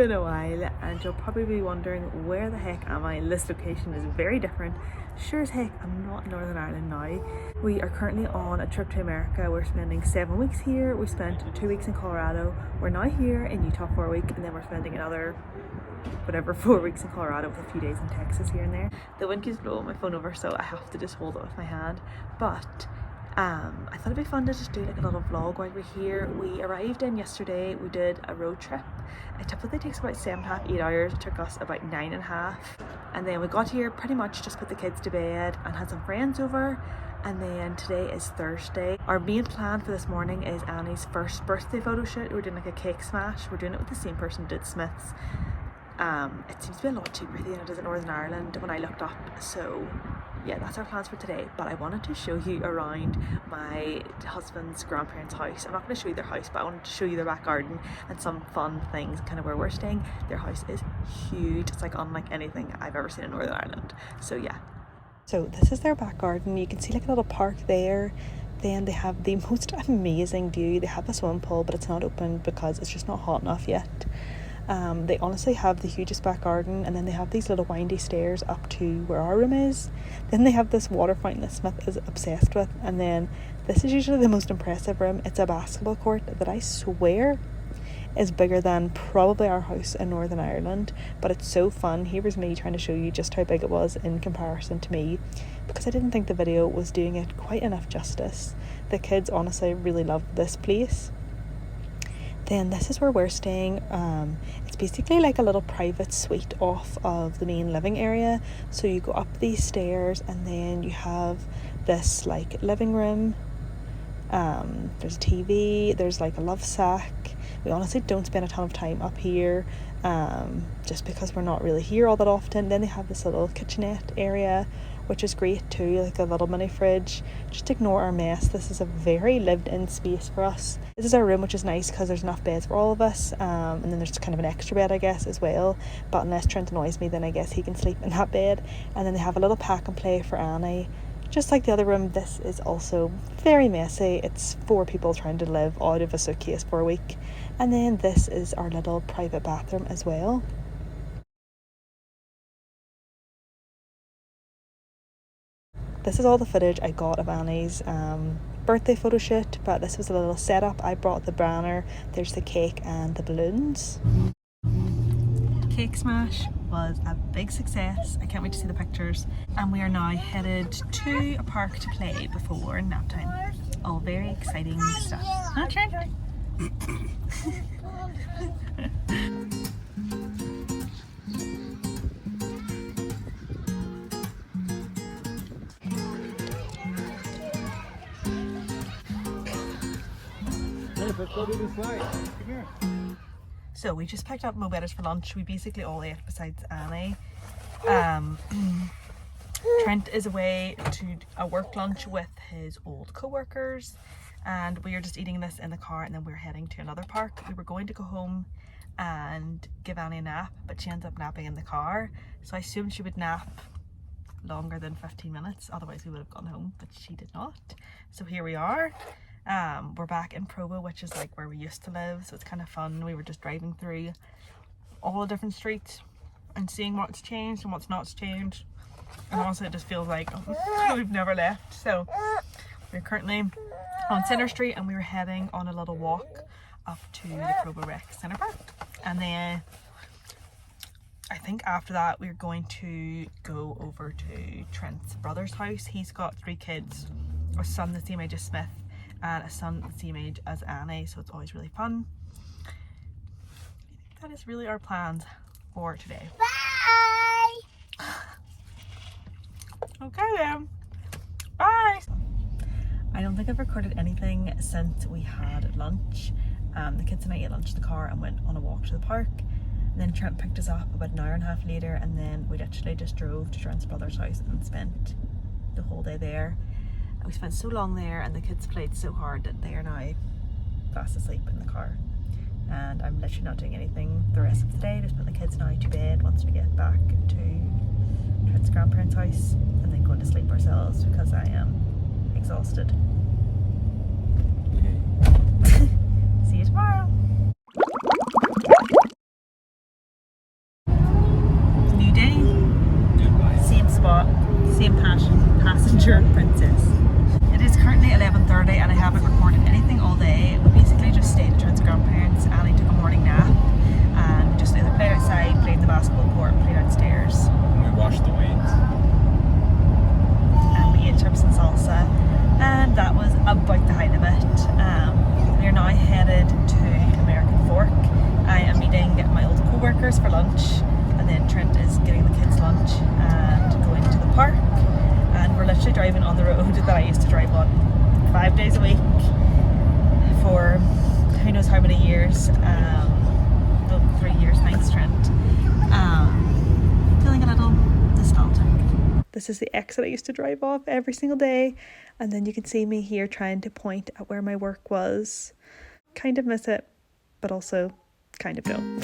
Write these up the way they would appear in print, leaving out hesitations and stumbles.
been a while and you'll probably be wondering where the heck am I? This location is very different. Sure as heck I'm not in Northern Ireland now. We are currently on a trip to America. We're spending 7 weeks here. We spent 2 weeks in Colorado. We're now here in Utah for a week, and then we're spending another 4 weeks in Colorado with a few days in Texas here and there. The wind keeps blowing my phone over, so I have to just hold it with my hand. But I thought it'd be fun to just do like a little vlog while we're here. We arrived in yesterday. We did a road trip. It typically takes about 7.5, 8 hours. It took us about 9.5. And then we got here pretty much just put the kids to bed and had some friends over. And then today is Thursday. Our main plan for this morning is Annie's first birthday photo shoot. We're doing like a cake smash. We're doing it with the same person who did Smith's. It seems to be a lot cheaper than it is in Northern Ireland when I looked up. So yeah, that's our plans for today. But I wanted to show you around my husband's grandparents' house. I'm not going to show you their house, but I wanted to show you their back garden and some fun things kind of where we're staying. Their house is huge. It's like unlike anything I've ever seen in Northern Ireland. So yeah. So this is their back garden. You can see like a little park there. Then they have the most amazing view. They have a swimming pool, but it's not open because it's just not hot enough yet. They honestly have the hugest back garden, and then they have these little windy stairs up to where our room is. Then they have this water fountain that Smith is obsessed with, and then this is usually the most impressive room. It's a basketball court that I swear is bigger than probably our house in Northern Ireland, but it's so fun. Here was me trying to show you just how big it was in comparison to me, because I didn't think the video was doing it quite enough justice. The kids honestly really loved this place. Then this is where we're staying. It's basically like a little private suite off of the main living area. So you go up these stairs and then you have this like living room. There's a TV, there's like a love sack. We honestly don't spend a ton of time up here just because we're not really here all that often. Then they have this little kitchenette area, which is great too, like a little mini fridge. Just ignore our mess. This is a very lived in space for us. This is our room, which is nice because there's enough beds for all of us, and then there's kind of an extra bed I guess as well, but unless Trent annoys me then I guess he can sleep in that bed. And then they have a little pack and play for Annie. Just like the other room, this is also very messy. It's 4 people trying to live out of a suitcase for a week. And then this is our little private bathroom as well. This is all the footage I got of Annie's birthday photo shoot, but this was a little setup. I brought the banner, there's the cake and the balloons. Cake smash was a big success. I can't wait to see the pictures. And we are now headed to a park to play before nap time. All very exciting stuff. Huh, Trent? So we just picked up Mobetta's for lunch. We basically all ate besides Annie. Trent is away to a work lunch with his old co-workers, and we are just eating this in the car, and then we're heading to another park. We were going to go home and give Annie a nap, but she ends up napping in the car, so I assumed she would nap longer than 15 minutes, otherwise we would have gone home, but she did not. So here we are. We're back in Provo, which is like where we used to live, so it's kind of fun. We were just driving through all the different streets and seeing what's changed and what's not changed, and honestly it just feels like we've never left. So we're currently on Center Street and we were heading on a little walk up to the Provo Rec Center Park, and then I think after that we're going to go over to Trent's brother's house. He's got 3 kids, a son the same age as Smith and a son the same age as Annie, so it's always really fun. I think that is really our plans for today. Bye! Okay then, bye! I don't think I've recorded anything since we had lunch. The kids and I ate lunch in the car and went on a walk to the park. And then Trent picked us up about an hour and a half later, and then we literally just drove to Trent's brother's house and spent the whole day there. We spent so long there, and the kids played so hard that they are now fast asleep in the car. And I'm literally not doing anything the rest of the day, just putting the kids now to bed once we get back to Trent's grandparents' house, and then going to sleep ourselves because I am exhausted. See you tomorrow. 11:30 and I haven't recorded anything all day. We basically just stayed at Trent's grandparents and I took a morning nap and just either played outside, played in the basketball court, played downstairs. And we washed the weeds. And we ate chips and salsa, and that was about the height of it. We are now headed to American Fork. I am meeting my old co-workers for lunch, and then Trent is getting the kids lunch and going to the park. And we're literally driving on the road that I used to drive on 5 days a week for who knows how many years. 3 years, thanks Trent. Feeling a little nostalgic. This is the exit I used to drive off every single day, and then you can see me here trying to point at where my work was. Kind of miss it, but also kind of don't.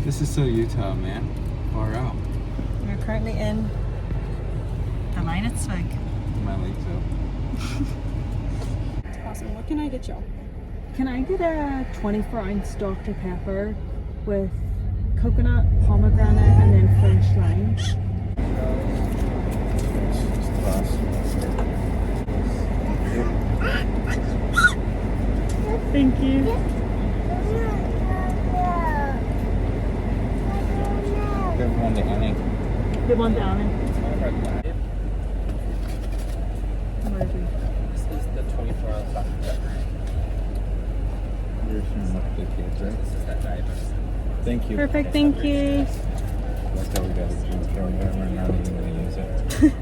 This is so Utah, man. Far out. We're currently in the line at Swig. My legs up. Awesome. What can I get y'all? Can I get a 24-ounce Dr. Pepper with coconut, pomegranate, and then fresh lime? Thank you. They want the Annie. This is the 24-ounce Dr. Pepper. You're showing up the kids, right? This is that diet. Thank you. Perfect, thank you. That's how we got a drink here. We're not even going to use it.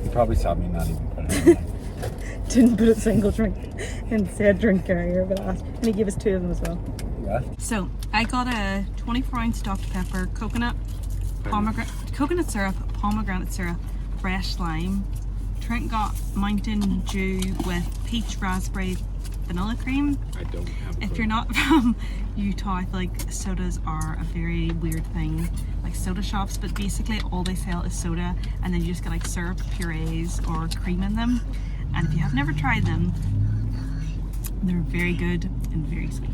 You probably saw me not even put it in. Didn't put a single drink and said drink carrier, but asked. And he gave us 2 of them as well. Yeah. So I got a 24-ounce Dr. Pepper, coconut syrup, pomegranate syrup, fresh lime. Trent got Mountain Dew with peach raspberry vanilla cream. I don't have a If clue. you're not from Utah, I feel like sodas are a very weird thing, like soda shops, but basically all they sell is soda, and then you just get like syrup, purees, or cream in them. And if you have never tried them, they're very good and very sweet.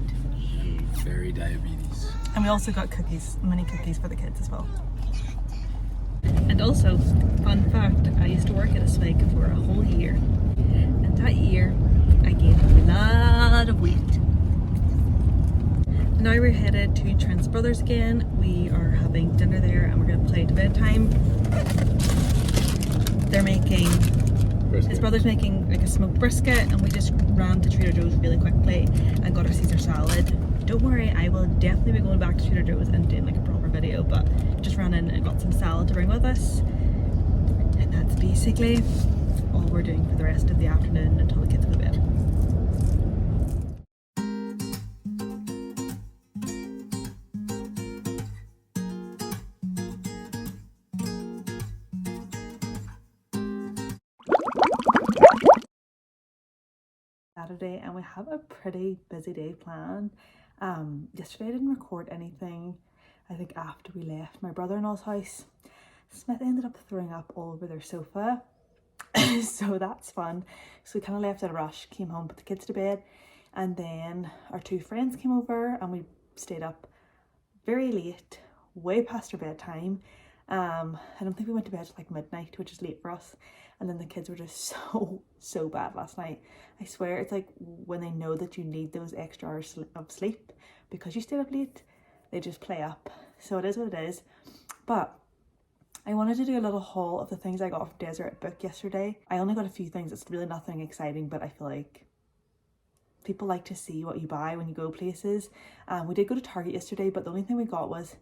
And very diabetes. And we also got cookies, mini cookies for the kids as well. And also, fun fact, I used to work at a Swig for a whole year. And that year, I gained a lot of weight. Now we're headed to Trent's Brothers again. We are having dinner there and we're going to play to bedtime. They're making, his brother's making like a smoked brisket, and we just ran to Trader Joe's really quickly and got our Caesar salad. Don't worry, I will definitely be going back to Trader Joe's and doing like a proper video, but just ran in and got some salad to bring with us. And that's basically all we're doing for the rest of the afternoon until the kids go to bed. Saturday, and we have a pretty busy day planned. Yesterday I didn't record anything. I think after we left my brother-in-law's house, Smith ended up throwing up all over their sofa. So that's fun. So we kind of left at a rush, came home, put the kids to bed, and then our 2 friends came over and we stayed up very late, way past our bedtime. I don't think we went to bed till like midnight, which is late for us. And then the kids were just so bad last night. I swear it's like when they know that you need those extra hours of sleep because you stayed up late, they just play up. So it is what it is. But I wanted to do a little haul of the things I got from Deseret Book yesterday. I only got a few things. It's really nothing exciting, but I feel like people like to see what you buy when you go places. We did go to Target yesterday, but the only thing we got was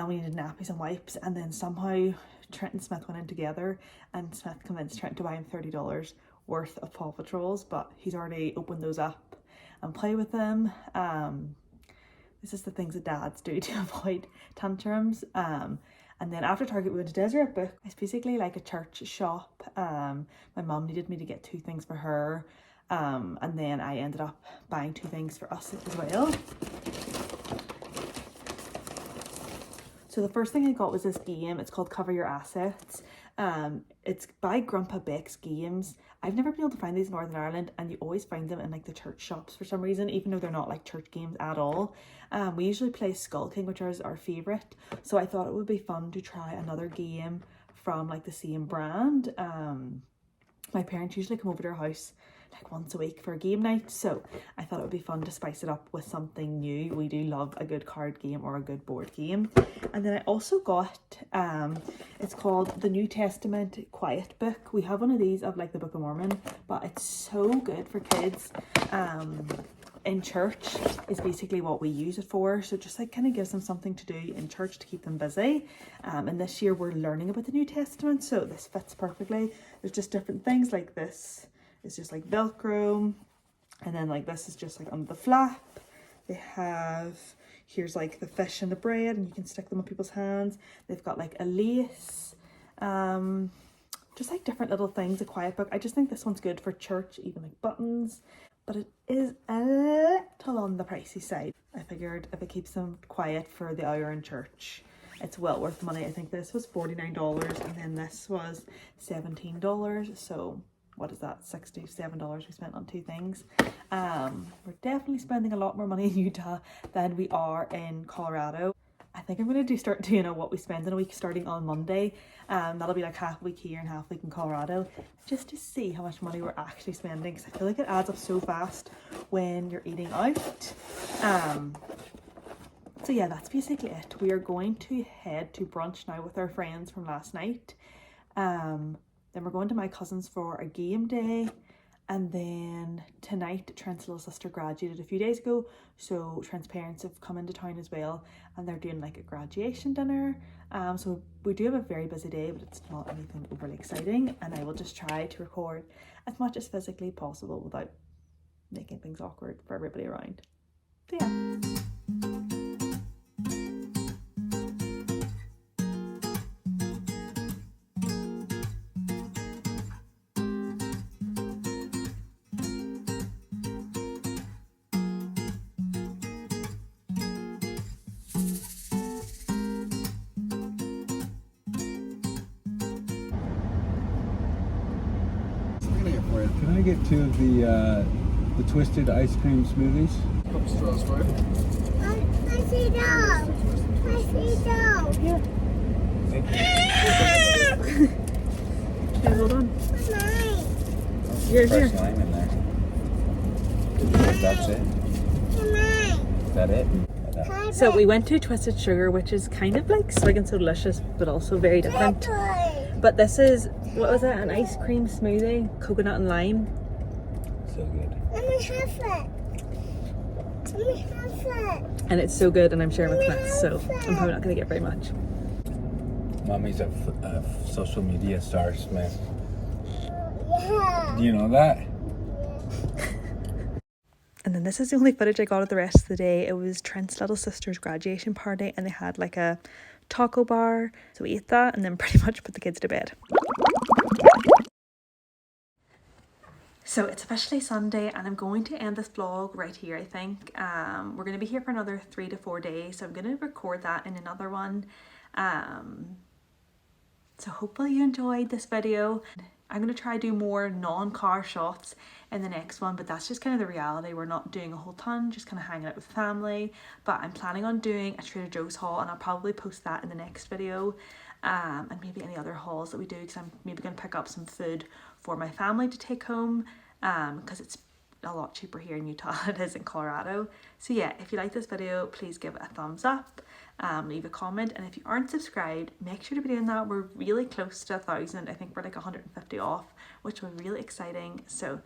we needed nappies and wipes, and then somehow Trent and Smith went in together and Smith convinced Trent to buy him $30 worth of Paw Patrols, but he's already opened those up and play with them. This is the things that dads do to avoid tantrums. And And then after Target, we went to Deseret Book. It's basically like a church shop. My mum needed me to get 2 things for her. And then I ended up buying 2 things for us as well. So the first thing I got was this game. It's called Cover Your Assets. It's by Grandpa Beck's Games. I've never been able to find these in Northern Ireland, and you always find them in like the church shops for some reason, even though they're not like church games at all. We usually play Skull King, which is our favourite. So I thought it would be fun to try another game from like the same brand. My parents usually come over to our house like once a week for a game night, so I thought it would be fun to spice it up with something new. We do love a good card game or a good board game. And then I also got it's called the New Testament Quiet Book. We have one of these of like the Book of Mormon, but it's so good for kids. In church is basically what we use it for, so just like kind of gives them something to do in church to keep them busy. And this year we're learning about the New Testament, so this fits perfectly. There's just different things, like this is just like Velcro, and then like this is just like under the flap. They have, here's like the fish and the bread, and you can stick them on people's hands. They've got like a lace, just like different little things. A quiet book. I just think this one's good for church, even like buttons, but it is a little on the pricey side. I figured if it keeps them quiet for the hour in church, it's well worth the money. I think this was $49, and then this was $17, so what is that, $67 we spent on 2 things. We're definitely spending a lot more money in Utah than we are in Colorado. I think I'm going to start doing what we spend in a week starting on Monday. That'll be like half a week here and half a week in Colorado, just to see how much money we're actually spending, because I feel like it adds up so fast when you're eating out. So yeah, that's basically it. We are going to head to brunch now with our friends from last night. Then we're going to my cousin's for a game day. And then tonight, Trent's little sister graduated a few days ago, so Trent's parents have come into town as well, and they're doing like a graduation dinner. So we do have a very busy day, but it's not anything overly exciting, and I will just try to record as much as physically possible without making things awkward for everybody around. So yeah. Can I get 2 of the twisted ice cream smoothies? Couple straws for you. I see dough. I see dough. Okay, hold on. Mine. Here. Fresh lime in there. That's it? Mine. Is that it? So we went to Twisted Sugar, which is kind of like Swig and So Delicious, but also very different. But this is, what was it, an ice cream smoothie, coconut and lime. So good. Let me have it. Let me have it. And it's so good, and I'm sharing with Matt, so I'm probably not going to get very much. Mommy's a social media star, Smith. Yeah. Do you know that? And then this is the only footage I got of the rest of the day. It was Trent's little sister's graduation party, and they had like a taco bar. So we ate that and then pretty much put the kids to bed. So it's officially Sunday, and I'm going to end this vlog right here, I think. We're going to be here for another 3 to 4 days, so I'm going to record that in another one. So hopefully you enjoyed this video. I'm going to try to do more non-car shots in the next one, but that's just kind of the reality. We're not doing a whole ton, just kind of hanging out with family. But I'm planning on doing a Trader Joe's haul, and I'll probably post that in the next video. And maybe any other hauls that we do, because I'm maybe going to pick up some food for my family to take home, because it's a lot cheaper here in Utah than it is in Colorado. So yeah, if you like this video, please give it a thumbs up, leave a comment, and if you aren't subscribed, make sure to be doing that. We're really close to 1,000. I think we're like 150 off, which was really exciting. So